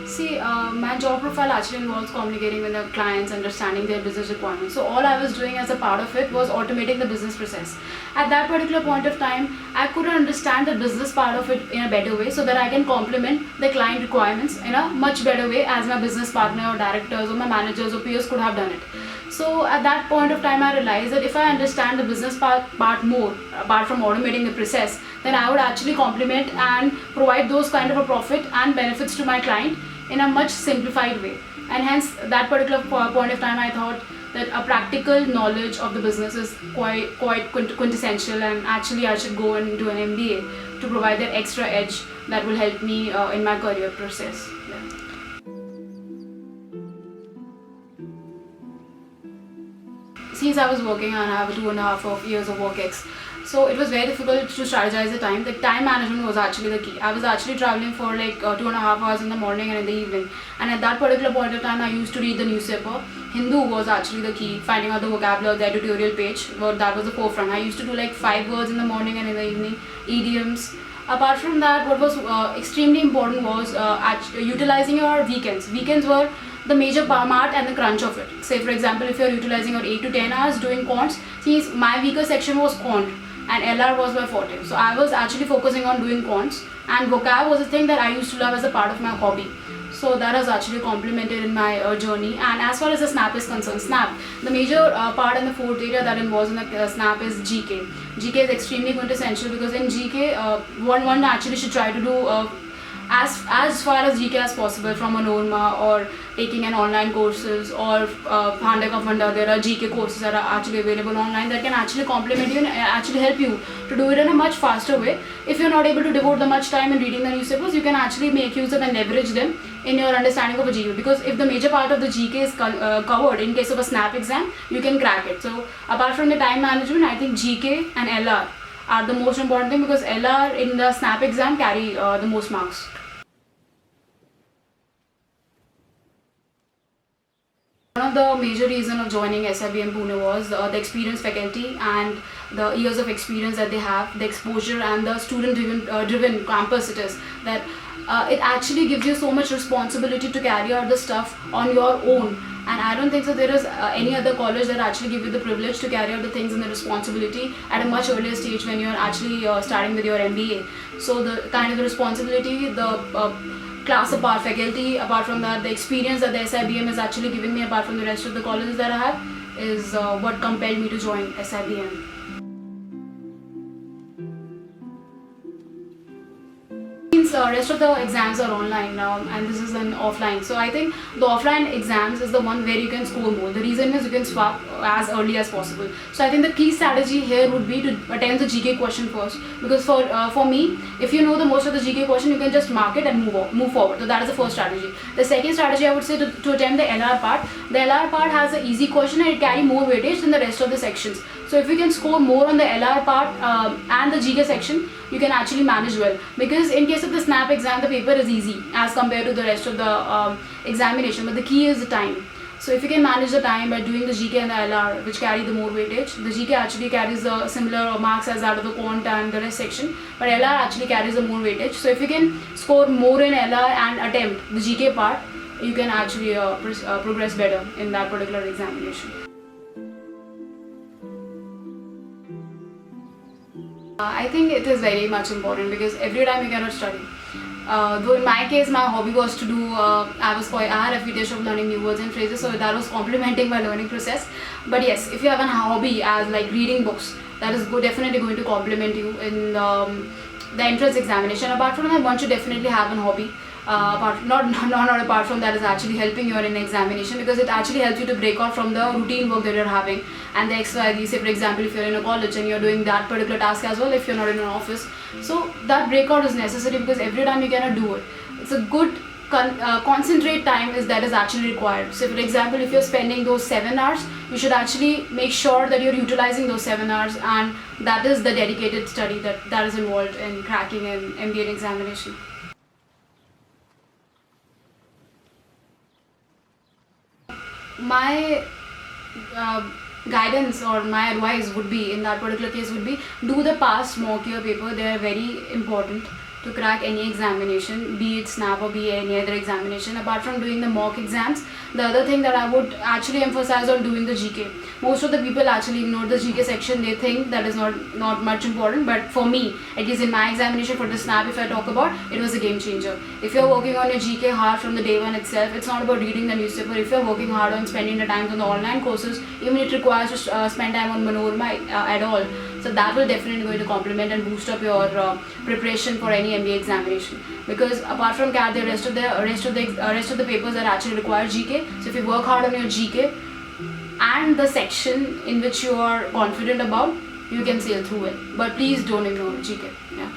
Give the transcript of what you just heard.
See, my job profile actually involves communicating with the clients, understanding their business requirements. So all I was doing as a part of it was automating the business process. At that particular point of time, I couldn't understand the business part of it in a better way, so that I can complement the client requirements in a much better way as my business partner or directors or my managers or peers could have done it. So at that point of time, I realized that if I understand the business part more, apart from automating the process, then I would actually complement and provide those kind of a profit and benefits to my client in a much simplified way. And hence, that particular point of time, I thought that a practical knowledge of the business is quite quintessential, and actually I should go and do an MBA to provide that extra edge that will help me in my career process. Yeah. Since I was working and I have 2.5 years of work ex, so it was very difficult to strategize the time. The time management was actually the key. I was actually traveling for like 2.5 hours in the morning and in the evening, and at that particular point of time I used to read the newspaper. Hindu was actually the key, finding out the vocabulary, the editorial page, well, that was the forefront. I used to do like 5 words in the morning and in the evening, idioms. Apart from that, what was extremely important was utilizing your weekends. Weekends were the major part and the crunch of it. Say for example, if you're utilizing your 8 to 10 hours doing quants, since my weaker section was quant and LR was my forte. So I was actually focusing on doing quants, and vocab was a thing that I used to love as a part of my hobby. So that has actually complemented in my journey. And as far as the SNAP is concerned, SNAP, the major part and the fourth area that involves in the SNAP is GK. GK is extremely quintessential because in GK, one actually should try to do as far as GK as possible from a Norma or taking an online courses or Phanda Ka Phanda. There are GK courses that are actually available online that can actually complement you and actually help you to do it in a much faster way. If you're not able to devote the much time in reading the newspapers, you can actually make use of and leverage them in your understanding of a GK, because if the major part of the GK is covered in case of a SNAP exam, you can crack it. So apart from the time management, I think GK and LR are the most important thing, because LR in the SNAP exam carry the most marks. One of the major reasons of joining SIBM Pune was the experienced faculty and the years of experience that they have, the exposure and the student-driven campus it is. That it actually gives you so much responsibility to carry out the stuff on your own. And I don't think so there is any other college that actually give you the privilege to carry out the things and the responsibility at a much earlier stage when you're actually starting with your MBA. So the kind of the responsibility, the class apart, faculty, apart from that, the experience that the SIBM has actually given me apart from the rest of the colleges that I have is what compelled me to join SIBM. Since rest of the exams are online now and this is an offline, so I think the offline exams is the one where you can score more. The reason is you can swap as early as possible. So I think the key strategy here would be to attempt the GK question first, because for me, if you know the most of the GK question, you can just mark it and move forward. So that is the first strategy. The second strategy I would say to attempt the LR part. The LR part has an easy question and it carry more weightage than the rest of the sections. So if you can score more on the LR part and the GK section, you can actually manage well, because in case of the SNAP exam, the paper is easy as compared to the rest of the examination, but the key is the time. So if you can manage the time by doing the GK and the LR, which carry the more weightage, the GK actually carries the similar marks as that of the quant and the rest section, but LR actually carries the more weightage. So if you can score more in LR and attempt the GK part, you can actually progress better in that particular examination. I think it is very much important, because every time you cannot study. Though in my case, my hobby was to do, I had a reputation of learning new words and phrases, so that was complementing my learning process. But yes, if you have a hobby as like reading books, that is definitely going to complement you in the entrance examination. Apart from that, one should definitely have a hobby. Not apart from that is actually helping you in examination, because it actually helps you to break out from the routine work that you're having and the exercise. Say for example, if you're in a college and you're doing that particular task as well, if you're not in an office, so that breakout is necessary, because every time you cannot do it. It's a good concentrate time that is actually required. So for example, if you're spending those 7 hours, you should actually make sure that you're utilizing those 7 hours, and that is the dedicated study that is involved in cracking an MBA examination. My guidance or my advice would be in that particular case would be, do the past mock year paper. They are very important. to crack any examination, be it SNAP or be it any other examination. Apart from doing the mock exams, the other thing that I would actually emphasize on doing the GK. Most of the people actually ignore the GK section. They think that is not much important, but for me, at least in my examination for the SNAP, if I talk about, it was a game changer. If you're working on your GK hard from the day one itself, it's not about reading the newspaper. If you're working hard on spending the time on the online courses, even it requires to spend time on Manorama at all. So that will definitely going to complement and boost up your preparation for any MBA examination. Because apart from CAT, the rest of the papers that actually require GK. So if you work hard on your GK and the section in which you are confident about, you can sail through it. But please don't ignore GK. Yeah.